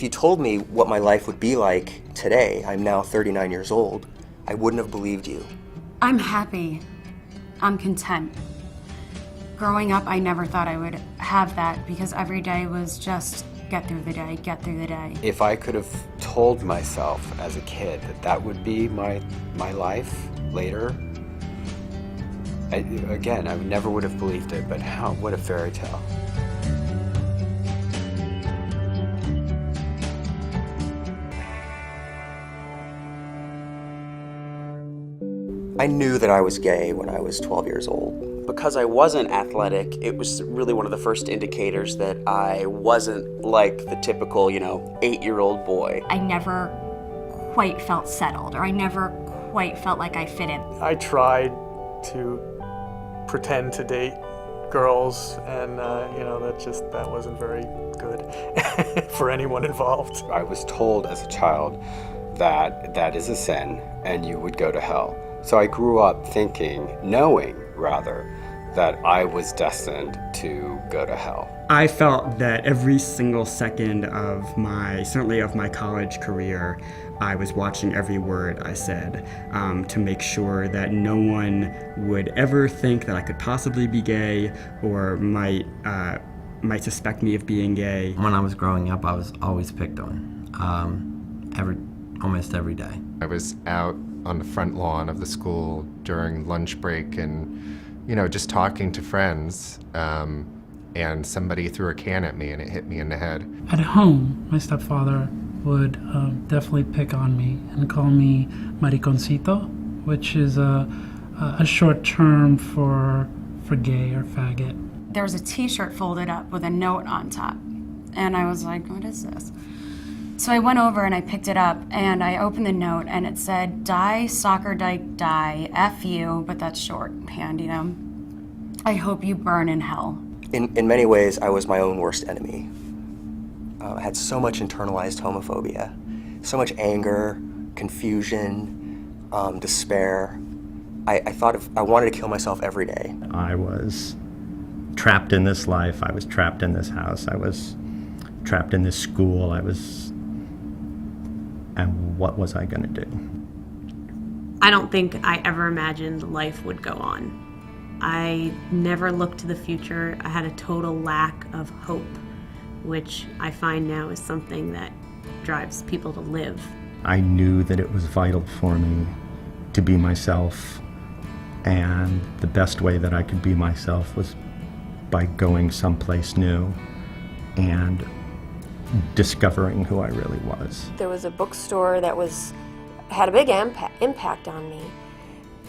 If you told me what my life would be like today, I'm now 39 years old, I wouldn't have believed you. I'm happy. I'm content. Growing up, I never thought I would have that because every day was just get through the day, get through the day. If I could have told myself as a kid that that would be my life later, I never would have believed it, but what a fairy tale. I knew that I was gay when I was 12 years old. Because I wasn't athletic, it was really one of the first indicators that I wasn't like the typical, 8-year-old boy. I never quite felt settled, or I never quite felt like I fit in. I tried to pretend to date girls, and that wasn't very good for anyone involved. I was told as a child that that is a sin and you would go to hell. So I grew up knowing that I was destined to go to hell. I felt that every single second of certainly of my college career, I was watching every word I said to make sure that no one would ever think that I could possibly be gay or might suspect me of being gay. When I was growing up, I was always picked on, almost every day. I was out on the front lawn of the school during lunch break and, just talking to friends, and somebody threw a can at me and it hit me in the head. At home, my stepfather would definitely pick on me and call me mariconcito, which is a short term for gay or faggot. There was a t-shirt folded up with a note on top, and I was like, what is this? So I went over and I picked it up and I opened the note and it said, die, soccer dyke, die, F you, but that's shorthand, I hope you burn in hell. In many ways, I was my own worst enemy. I had so much internalized homophobia, so much anger, confusion, despair. I wanted to kill myself every day. I was trapped in this life. I was trapped in this house. I was trapped in this school. And what was I going to do? I don't think I ever imagined life would go on. I never looked to the future. I had a total lack of hope, which I find now is something that drives people to live. I knew that it was vital for me to be myself, and the best way that I could be myself was by going someplace new and discovering who I really was. There was a bookstore that had a big impact on me,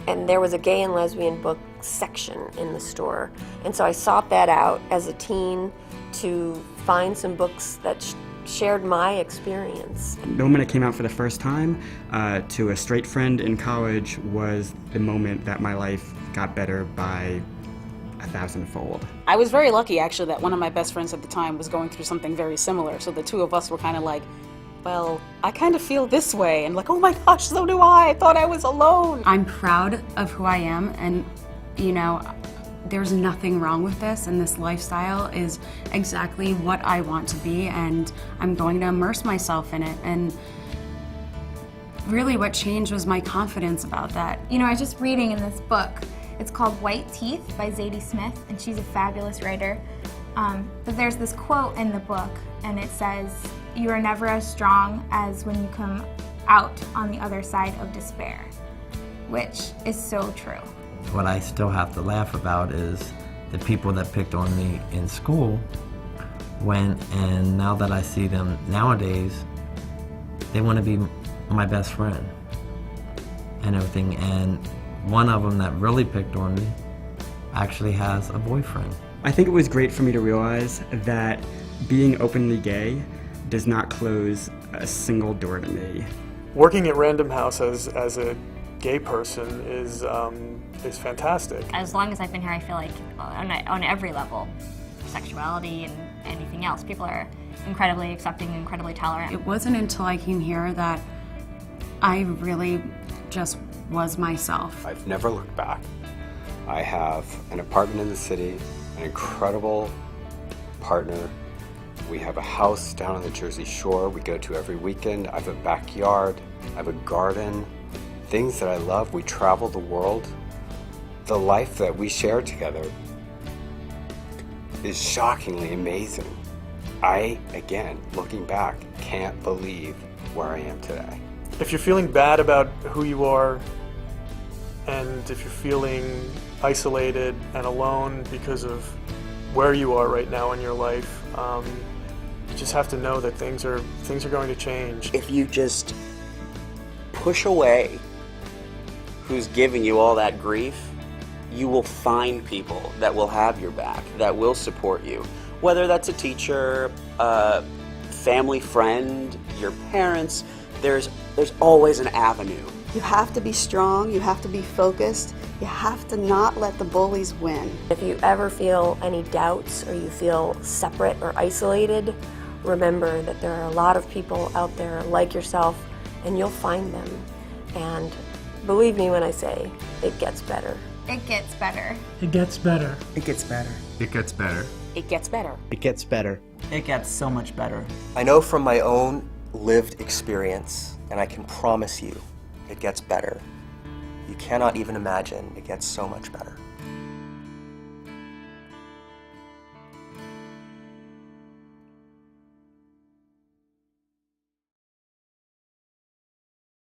and there was a gay and lesbian book section in the store, and so I sought that out as a teen to find some books that shared my experience. The moment it came out for the first time to a straight friend in college was the moment that my life got better by 1,000-fold. I was very lucky, actually, that one of my best friends at the time was going through something very similar. So the two of us were kind of like, well, I kind of feel this way. And like, oh my gosh, so do I. I thought I was alone. I'm proud of who I am. And, there's nothing wrong with this. And this lifestyle is exactly what I want to be. And I'm going to immerse myself in it. And really what changed was my confidence about that. I was just reading in this book. It's called White Teeth by Zadie Smith, and she's a fabulous writer. But there's this quote in the book, and it says, "You are never as strong as when you come out on the other side of despair," which is so true. What I still have to laugh about is the people that picked on me in school and now that I see them nowadays, they want to be my best friend and everything. And one of them that really picked on me actually has a boyfriend. I think it was great for me to realize that being openly gay does not close a single door to me. Working at Random House as a gay person is fantastic. As long as I've been here, I feel like on every level, sexuality and anything else, people are incredibly accepting, incredibly tolerant. It wasn't until I came here that I really just was myself. I've never looked back. I have an apartment in the city, an incredible partner, We have a house down on the Jersey Shore we go to every weekend. I have a backyard. I have a garden. Things that I love. We travel the world. The life that we share together is shockingly amazing. I, again, looking back, can't believe where I am today. If you're feeling bad about who you are, and if you're feeling isolated and alone because of where you are right now in your life, you just have to know that things are going to change. If you just push away who's giving you all that grief, you will find people that will have your back, that will support you. Whether that's a teacher, a family friend, your parents, there's always an avenue. You have to be strong, you have to be focused, you have to not let the bullies win. If you ever feel any doubts or you feel separate or isolated, remember that there are a lot of people out there like yourself, and you'll find them. And believe me when I say, it gets better. It gets better. It gets better. It gets better. It gets better. It gets better. It gets better. It gets so much better. I know from my own lived experience, and I can promise you, it gets better. You cannot even imagine, it gets so much better.